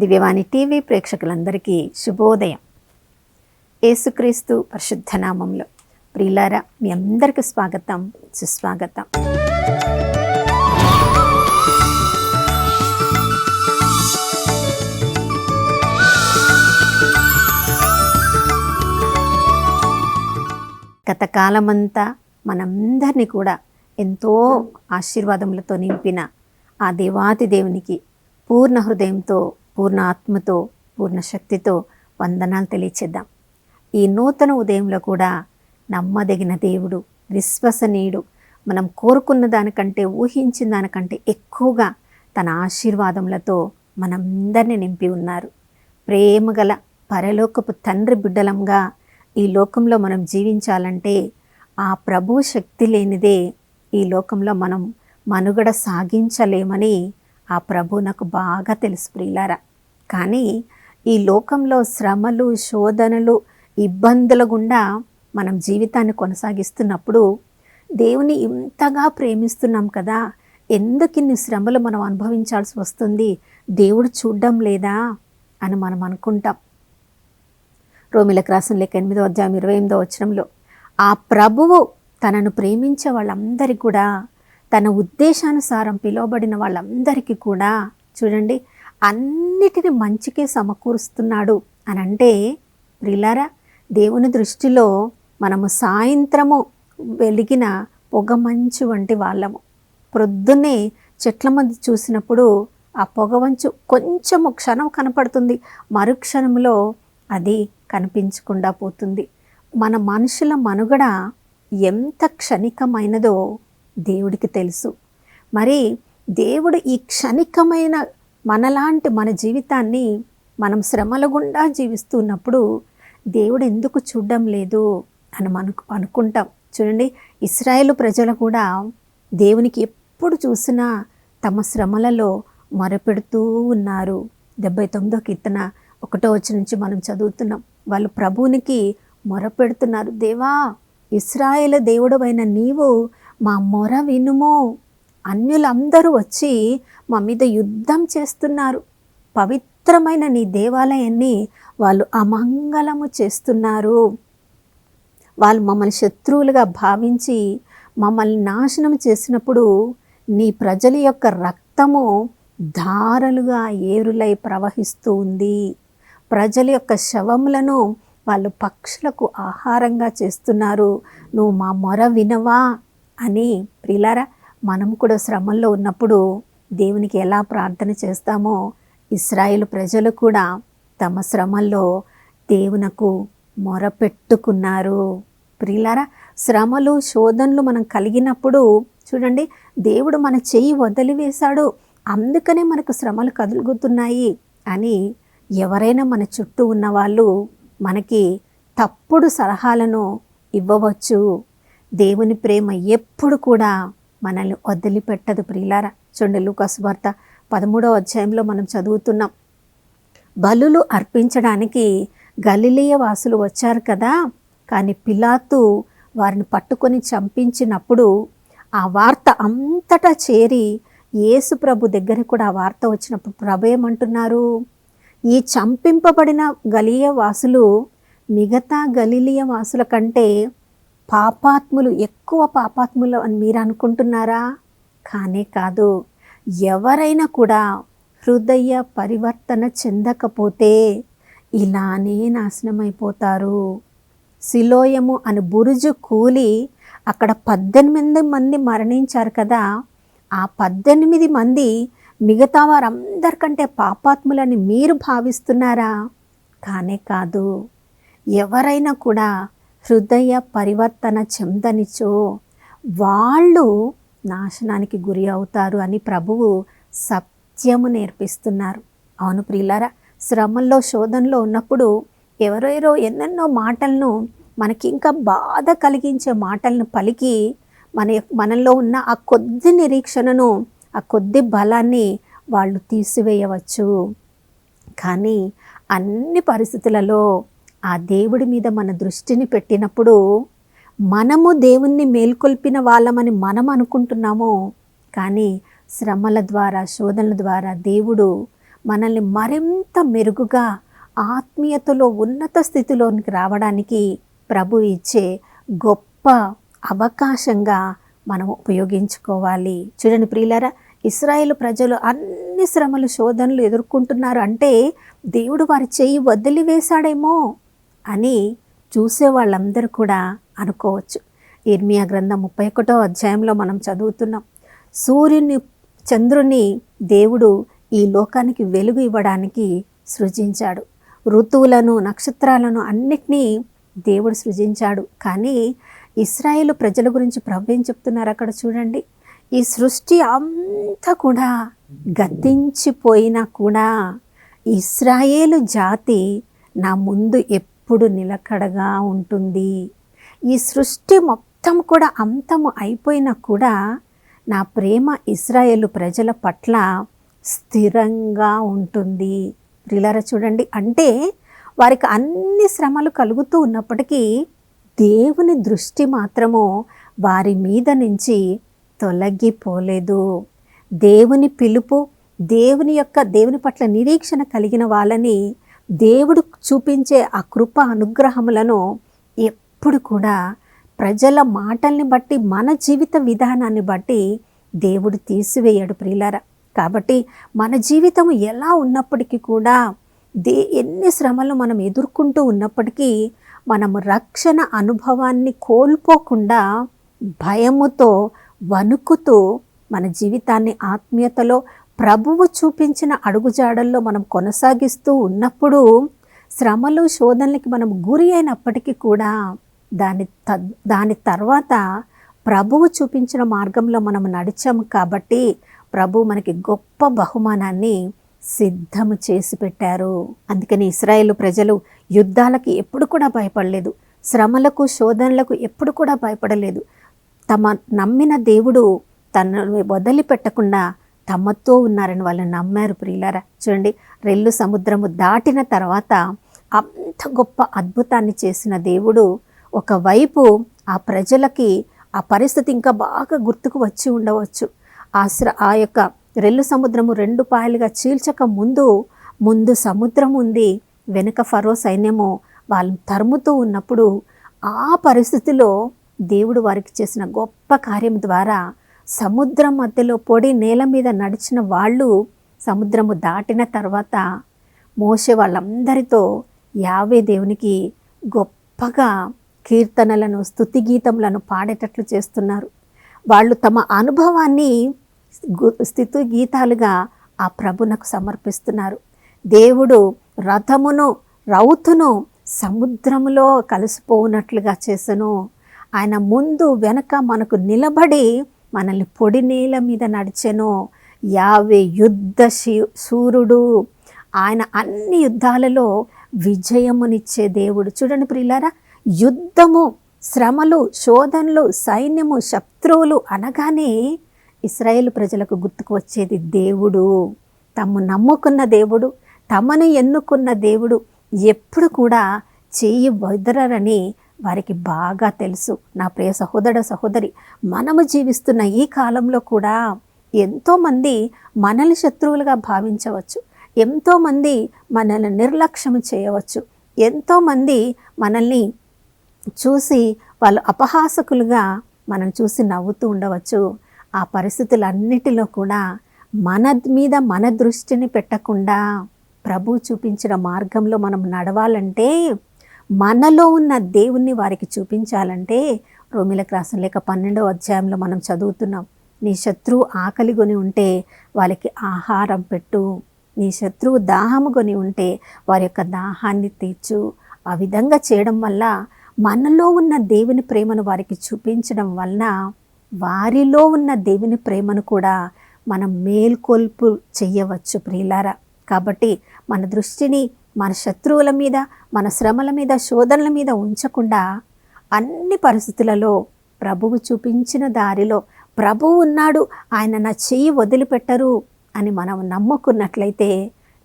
దివ్యవాణి TV ప్రేక్షకులందరికీ శుభోదయం. యేసుక్రీస్తు పరిశుద్ధ నామంలో ప్రియులారా, మీ అందరికీ స్వాగతం, సుస్వాగతం. గత కాలమంతా మనందరినీ కూడా ఎంతో ఆశీర్వాదములతో నింపిన ఆ దేవాతి దేవునికి పూర్ణ హృదయంతో, పూర్ణ ఆత్మతో, పూర్ణ శక్తితో వందనాలు తెలియచేద్దాం. ఈ నూతన ఉదయంలో కూడా నమ్మదగిన దేవుడు, విశ్వసనీయుడు, మనం కోరుకున్న దానికంటే, ఊహించిన దానికంటే ఎక్కువగా తన ఆశీర్వాదములతో మనందరినీ నింపి ఉన్నారు. ప్రేమగల పరలోకపు తండ్రి బిడ్డలంగా ఈ లోకంలో మనం జీవించాలంటే ఆ ప్రభు శక్తి లేనిదే ఈ లోకంలో మనం మనుగడ సాగించలేమని ఆ ప్రభు నాకు బాగా తెలుసు ప్రియులారా. కానీ ఈ లోకంలో శ్రమలు, శోధనలు, ఇబ్బందుల గుండా మనం జీవితాన్ని కొనసాగిస్తున్నప్పుడు దేవుని ఇంతగా ప్రేమిస్తున్నాం కదా, ఎందుకు ఇన్ని శ్రమలు మనం అనుభవించాల్సి వస్తుంది, దేవుడు చూడడం లేదా అని మనం అనుకుంటాం. రోమిలకు రాసిన లేఖ 8వ అధ్యాయం 28వ వచనంలో ఆ ప్రభువు తనను ప్రేమించే వాళ్ళందరికీ కూడా, తన ఉద్దేశానుసారం పిలువబడిన వాళ్ళందరికీ కూడా చూడండి అన్నిటిని మంచికే సమకూరుస్తున్నాడు అని అంటే, ప్రియులారా, దేవుని దృష్టిలో మనము సాయంత్రము వెలిగిన పొగ మంచు వంటి వాళ్ళము. ప్రొద్దున్నే చెట్ల మధ్య చూసినప్పుడు ఆ పొగవంచు కొంచెము క్షణం కనపడుతుంది, మరుక్షణంలో అది కనిపించకుండా పోతుంది. మన మనుషుల మనుగడ ఎంత క్షణికమైనదో దేవుడికి తెలుసు. మరి దేవుడు ఈ క్షణికమైన మనలాంటి మన జీవితాన్ని మనం శ్రమల గుండా జీవిస్తున్నప్పుడు దేవుడు ఎందుకు చూడడం లేదు అని మనకు అనుకుంటాం. చూడండి, ఇశ్రాయేలు ప్రజలు కూడా దేవునికి ఎప్పుడు చూసినా తమ శ్రమలలో మొరపెడుతూ ఉన్నారు. 79వ కీర్తన 1వ వచనం నుంచి మనం చదువుతున్నాం. వాళ్ళు ప్రభువునికి మొరపెడుతున్నారు, దేవా, ఇశ్రాయేలు దేవుడవైన నీవు మా మొర వినుము, అన్యులందరూ వచ్చి మా మీద యుద్ధం చేస్తున్నారు, పవిత్రమైన నీ దేవాలయాన్ని వాళ్ళు అమంగళము చేస్తున్నారు, వాళ్ళు మమ్మల్ని శత్రువులుగా భావించి మమ్మల్ని నాశనం చేసినప్పుడు నీ ప్రజల యొక్క రక్తము ధారలుగా ఏరులై ప్రవహిస్తూ ఉంది, ప్రజల యొక్క శవములను వాళ్ళు పక్షులకు ఆహారంగా చేస్తున్నారు, నువ్వు మా మొర వినవా అని. ప్రియులారా, మనం కూడా శ్రమల్లో ఉన్నప్పుడు దేవునికి ఎలా ప్రార్థన చేస్తామో ఇశ్రాయేలు ప్రజలు కూడా తమ శ్రమల్లో దేవునకు మొరపెట్టుకున్నారు. ప్రియులారా, శ్రమలు, శోధనలు మనం కలిగినప్పుడు చూడండి, దేవుడు మన చెయ్యి వదిలివేశాడు, అందుకనే మనకు శ్రమలు కలుగుతున్నాయి అని ఎవరైనా మన చుట్టూ ఉన్నవాళ్ళు మనకి తప్పుడు సలహాలను ఇవ్వవచ్చు. దేవుని ప్రేమ ఎప్పుడు కూడా మనల్ని వదిలిపెట్టదు ప్రియులారా. చూడండి, లూకా సువార్త 13వ అధ్యాయంలో మనం చదువుతున్నాం. బలులు అర్పించడానికి గలిలయ వాసులు వచ్చారు కదా, కానీ పిలాతు వారిని పట్టుకొని చంపించినప్పుడు ఆ వార్త అంతటా చేరి యేసు ప్రభు దగ్గరికి కూడా ఆ వార్త వచ్చినప్పుడు ప్రభు ఏమంటున్నారు, ఈ చంపింపబడిన గలిలయ వాసులు మిగతా గలిలయ వాసుల కంటే పాపాత్ములు, ఎక్కువ పాపాత్ములు అని మీరు అనుకుంటున్నారా? కానే కాదు. ఎవరైనా కూడా హృదయ పరివర్తన చెందకపోతే ఇలానే నాశనమైపోతారు. సిలోయము అని బురుజు కూలి అక్కడ 18 మంది మరణించారు కదా, ఆ 18 మంది మిగతా వారందరికంటే పాపాత్ములని మీరు భావిస్తున్నారా? కానే కాదు. ఎవరైనా కూడా హృదయ పరివర్తన చెందనిచో వాళ్ళు నాశనానికి గురి అవుతారు అని ప్రభువు సత్యము నేర్పిస్తున్నారు. అవును ప్రియులారా, శ్రమల్లో, శోధనలో ఉన్నప్పుడు ఎవరెవరో ఎన్నెన్నో మాటలను, మనకి ఇంకా బాధ కలిగించే మాటలను పలికి మనలో ఉన్న ఆ కొద్ది నిరీక్షణను, ఆ కొద్ది బలాన్ని వాళ్ళు తీసివేయవచ్చు. కానీ అన్ని పరిస్థితులలో ఆ దేవుడి మీద మన దృష్టిని పెట్టినప్పుడు మనము దేవుణ్ణి మేల్కొల్పిన వాళ్ళమని మనం అనుకుంటున్నాము, కానీ శ్రమల ద్వారా, శోధనల ద్వారా దేవుడు మనల్ని మరింత మెరుగుగా ఆత్మీయతలో ఉన్నత స్థితిలోనికి రావడానికి ప్రభు ఇచ్చే గొప్ప అవకాశంగా మనం ఉపయోగించుకోవాలి. చూడండి ప్రియులారా, ఇశ్రాయేలు ప్రజలు అన్ని శ్రమలు శోధనలు ఎదుర్కొంటున్నారు అంటే దేవుడు వారి చెయ్యి వదిలివేశాడేమో అని చూసే వాళ్ళందరూ కూడా అనుకోవచ్చు. ఇర్మియా గ్రంథం 31వ అధ్యాయంలో మనం చదువుతున్నాం, సూర్యుని చంద్రుని దేవుడు ఈ లోకానికి వెలుగు ఇవ్వడానికి సృజించాడు. ఋతువులను నక్షత్రాలను అన్నిటినీ దేవుడు సృజించాడు. కానీ ఇశ్రాయేలు ప్రజల గురించి ప్రభు ఏం చెప్తున్నారు అక్కడ చూడండి, ఈ సృష్టి అంతా కూడా గతించిపోయినా కూడా ఇశ్రాయేలు జాతి నా ముందు ఎప్పుడు నిలకడగా ఉంటుంది. ఈ సృష్టి మొత్తం కూడా అంతము అయిపోయినా కూడా నా ప్రేమ ఇశ్రాయేలు ప్రజల పట్ల స్థిరంగా ఉంటుంది. ప్రియులారా చూడండి, అంటే వారికి అన్ని శ్రమలు కలుగుతూ ఉన్నప్పటికీ దేవుని దృష్టి మాత్రము వారి మీద నుంచి తొలగిపోలేదు. దేవుని పిలుపు, దేవుని పట్ల నిరీక్షణ కలిగిన వాళ్ళని దేవుడు చూపించే ఆ కృప అనుగ్రహములను ఎప్పుడు కూడా ప్రజల మాటల్ని బట్టి, మన జీవిత విధానాన్ని బట్టి దేవుడు తీసివేయడు ప్రియులారా. కాబట్టి మన జీవితం ఎలా ఉన్నప్పటికీ కూడా ఎన్ని శ్రమలు మనం ఎదుర్కొంటూ ఉన్నప్పటికీ మనము రక్షణ అనుభవాన్ని కోల్పోకుండా భయముతో వణుకుతూ మన జీవితాన్ని ఆత్మీయతలో ప్రభువు చూపించిన అడుగుజాడల్లో మనం కొనసాగిస్తూ ఉన్నప్పుడు శ్రమలు శోధనలకి మనం గురి అయినప్పటికీ కూడా దాని తర్వాత ప్రభువు చూపించిన మార్గంలో మనం నడిచాము కాబట్టి ప్రభు మనకి గొప్ప బహుమానాన్ని సిద్ధము చేసి పెట్టారు. అందుకని ఇశ్రాయేలు ప్రజలు యుద్ధాలకి ఎప్పుడు కూడా భయపడలేదు, శ్రమలకు శోధనలకు ఎప్పుడు కూడా భయపడలేదు. తమ నమ్మిన దేవుడు తనను వదిలిపెట్టకుండా తమతో ఉన్నారని వాళ్ళు నమ్మారు ప్రియులారా. చూడండి, రెల్లు సముద్రము దాటిన తర్వాత అంత గొప్ప అద్భుతాన్ని చేసిన దేవుడు ఒకవైపు ఆ ప్రజలకి ఆ పరిస్థితి ఇంకా బాగా గుర్తుకు వచ్చి ఉండవచ్చు. ఆ యొక్క రెల్లు సముద్రము 2 పాయలుగా చీల్చక ముందు సముద్రం ఉంది, వెనుక ఫరో సైన్యము వాళ్ళని తరుముతూ ఉన్నప్పుడు ఆ పరిస్థితిలో దేవుడు వారికి చేసిన గొప్ప కార్యం ద్వారా సముద్రం మధ్యలో పొడి నేల మీద నడిచిన వాళ్ళు సముద్రము దాటిన తర్వాత మోషే వాళ్ళందరితో యావే దేవునికి గొప్పగా కీర్తనలను, స్తుతి గీతములను పాడేటట్లు చేస్తున్నారు. వాళ్ళు తమ అనుభవాన్ని స్తుతి గీతాలుగా ఆ ప్రభునకు సమర్పిస్తున్నారు. దేవుడు రౌతును సముద్రములో కలిసిపోనట్లుగా చేసెను. ఆయన ముందు వెనక మనకు నిలబడి మనల్ని పొడి నేల మీద నడిచెను. యావే యుద్ధ శూరుడు, ఆయన అన్ని యుద్ధాలలో విజయమునిచ్చే దేవుడు. చూడండి ప్రియులారా, యుద్ధము, శ్రమలు, శోధనలు, సైన్యము, శత్రువులు అనగానే ఇశ్రాయేలు ప్రజలకు గుర్తుకు వచ్చేది దేవుడు. తమ్ము నమ్ముకున్న దేవుడు, తమను ఎన్నుకున్న దేవుడు ఎప్పుడు కూడా చెయ్యి వదలరని వారికి బాగా తెలుసు. నా ప్రియ సహోదరి, మనము జీవిస్తున్న ఈ కాలంలో కూడా ఎంతోమంది మనల్ని శత్రువులుగా భావించవచ్చు, ఎంతోమంది మనల్ని నిర్లక్ష్యం చేయవచ్చు, ఎంతోమంది మనల్ని చూసి వాళ్ళు అపహాసకులుగా మనం చూసి నవ్వుతూ ఉండవచ్చు. ఆ పరిస్థితులన్నిటిలో కూడా మన దృష్టిని పెట్టకుండా ప్రభు చూపించిన మార్గంలో మనం నడవాలంటే, మనలో ఉన్న దేవుణ్ణి వారికి చూపించాలంటే రోమీలకు రాసిన లేఖ 12వ అధ్యాయంలో మనం చదువుతున్నాం, నీ శత్రువు ఆకలి కొని ఉంటే వాళ్ళకి ఆహారం పెట్టు, నీ శత్రువు దాహము కొని ఉంటే వారి యొక్క దాహాన్ని తీర్చు. ఆ విధంగా చేయడం వల్ల, మనలో ఉన్న దేవుని ప్రేమను వారికి చూపించడం వలన వారిలో ఉన్న దేవుని ప్రేమను కూడా మనం మేల్కొల్పు చెయ్యవచ్చు ప్రియులారా. కాబట్టి మన దృష్టిని మన శత్రువుల మీద, మన శ్రమల మీద, శోధనల మీద ఉంచకుండా అన్ని పరిస్థితులలో ప్రభువు చూపించిన దారిలో ప్రభువు ఉన్నాడు, ఆయన నా చెయ్యి వదిలిపెట్టరు అని మనం నమ్ముకున్నట్లయితే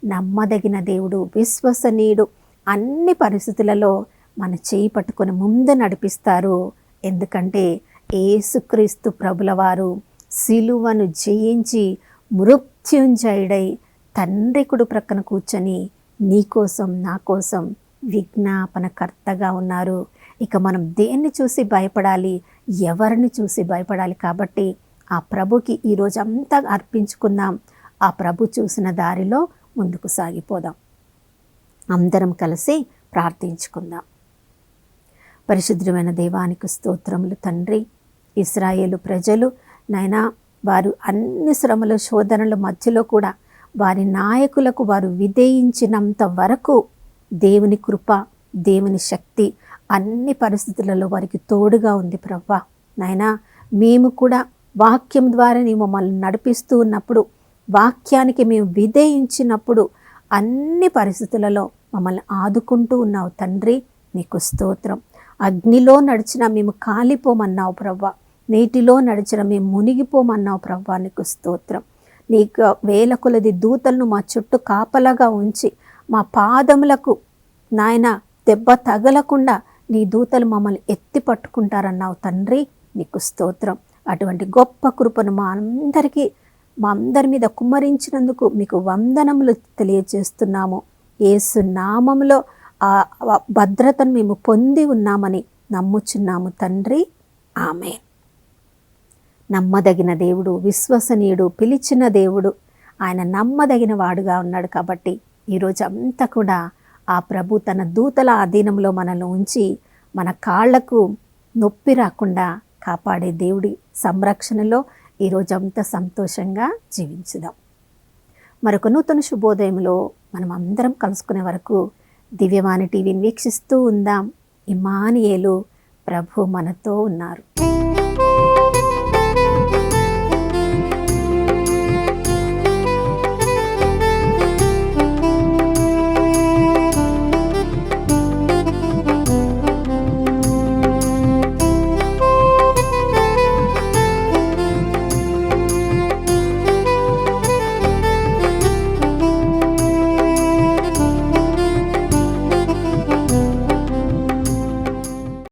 నమ్మదగిన దేవుడు, విశ్వసనీయుడు అన్ని పరిస్థితులలో మన చెయ్యి పట్టుకొని ముందు నడిపిస్తారు. ఎందుకంటే యేసుక్రీస్తు ప్రభుల వారు సిలువను జయించి మృత్యుంజయుడై తండ్రి కుడి ప్రక్కన కూర్చొని నీ కోసం నా కోసం విజ్ఞాపనకర్తగా ఉన్నారు. ఇక మనం దేన్ని చూసి భయపడాలి, ఎవరిని చూసి భయపడాలి? కాబట్టి ఆ ప్రభుకి ఈరోజు అంతా అర్పించుకుందాం. ఆ ప్రభు చూసిన దారిలో ముందుకు సాగిపోదాం. అందరం కలిసి ప్రార్థించుకుందాం. పరిశుద్ధమైన దేవానికి స్తోత్రములు తండ్రి. ఇశ్రాయేలు ప్రజలు నాయనా, వారు అన్ని శ్రమల శోధనల మధ్యలో కూడా వారి నాయకులకు వారు విధేయించినంత వరకు దేవుని కృప, దేవుని శక్తి అన్ని పరిస్థితులలో వారికి తోడుగా ఉంది ప్రభువా. నాయనా, మేము కూడా వాక్యం ద్వారా నీ మమ్మల్ని నడిపిస్తూ ఉన్నప్పుడు, వాక్యానికి మేము విధేయించినప్పుడు అన్ని పరిస్థితులలో మమ్మల్ని ఆదుకుంటూ ఉన్నావు తండ్రి. నీకు స్తోత్రం. అగ్నిలో నడిచిన మేము కాలిపోమన్నావు ప్రభువా, నీటిలో నడిచిన మేము మునిగిపోమన్నావు ప్రభువా. నీకు స్తోత్రం. నీకు వేల కొలది దూతలను మా చుట్టూ కాపలాగా ఉంచి మా పాదములకు నాయన దెబ్బ తగలకుండా నీ దూతలు మమ్మల్ని ఎత్తి పట్టుకుంటారన్నావు తండ్రి. నీకు స్తోత్రం. అటువంటి గొప్ప కృపను మా అందరి మీద కుమ్మరించినందుకు మీకు వందనములు తెలియజేస్తున్నాము. యేసు నామములో ఆ భద్రతను మేము పొంది ఉన్నామని నమ్ముచున్నాము తండ్రి. ఆమేన్. నమ్మదగిన దేవుడు, విశ్వసనీయుడు, పిలిచిన దేవుడు, ఆయన నమ్మదగిన వాడుగా ఉన్నాడు. కాబట్టి ఈరోజు అంతా కూడా ఆ ప్రభు తన దూతల అధీనంలో మనల్ని ఉంచి మన కాళ్లకు నొప్పి రాకుండా కాపాడే దేవుడి సంరక్షణలో ఈరోజు అంతా సంతోషంగా జీవించుదాం. మరొక నూతన శుభోదయంలో మనం అందరం కలుసుకునే వరకు దివ్యవాణి టీవీని వీక్షిస్తూ ఉందాం. ఇమ్మానుయేలు, ప్రభు మనతో ఉన్నారు.